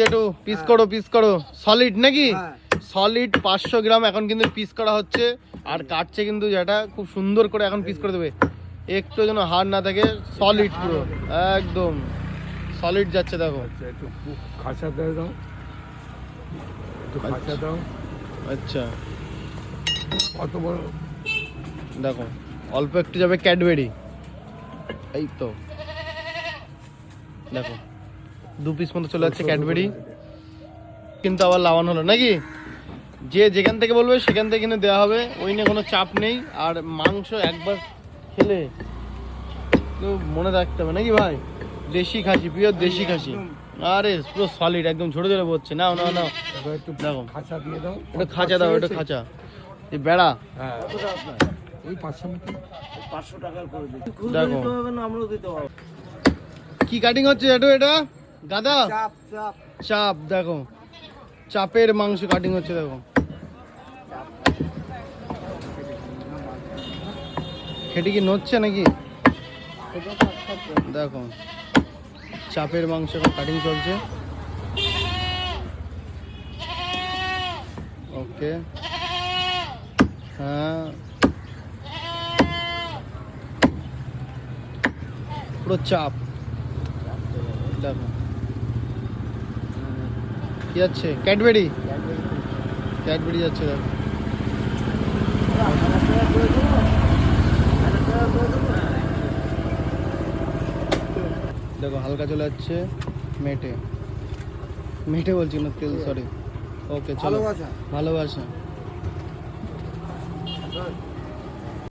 একটু পিস করো সলিড নাকি? সলিড 500 গ্রাম এখন কিন্তু পিস করা হচ্ছে। আর কাটছে কিন্তু যেটা খুব সুন্দর করে এখন পিস করে দেবে, একটু যেন হাড় না থাকে, সলিড পুরো একদম সলিড যাচ্ছে। দেখো একটু খাঁচা দিয়ে দাও, একটু খাঁচা দাও। আচ্ছা কত বড় দেখো, অল্প একটু যাবে ক্যাডবেরি, এই তো দেখো 2 পিস মতো চলে যাচ্ছে ক্যাডবেরি। কিন্তু আবার লাগানো হলো নাকি, যে যেখান থেকে বলবে সেখান থেকে কিন্তু দেওয়া হবে, ওই নিয়ে কোনো চাপ নেই। আর মাংস একবার খেলে তো মনে রাখতে হবে নাকি ভাই, দেশি খাসি, পিওর দেশি খাসি। আরে পুরো সলিড একদম ঝরে ঝরে পড়ছে। নাও নাও নাও, একটু দেখো খাঁচা দিয়ে দাও, একটু খাঁচা দাও, একটু খাঁচা। এই বেড়া হ্যাঁ ওই 500 মতো, 500 টাকা করে দিই। দেখো আমরাও দিতে পারবো। কি কাটিং হচ্ছে এটা, এটা গাদা চাপ চাপ চাপ, দেখো চাপের মাংস কাটিং হচ্ছে। দেখো খেটি কি নড়ছে নাকি, দেখো চাপের মাংস কাটিং চলছে। ওকে হ্যাঁ, পুরো চাপ। দেখো কি যাচ্ছে, ক্যাডবেরি ক্যাডবেরি যাচ্ছে। দেখো দেখো হালকা চলে যাচ্ছে মেটে, মেটে বলছি না তেল, সরি। ওকে চলো, ভালোবাসা।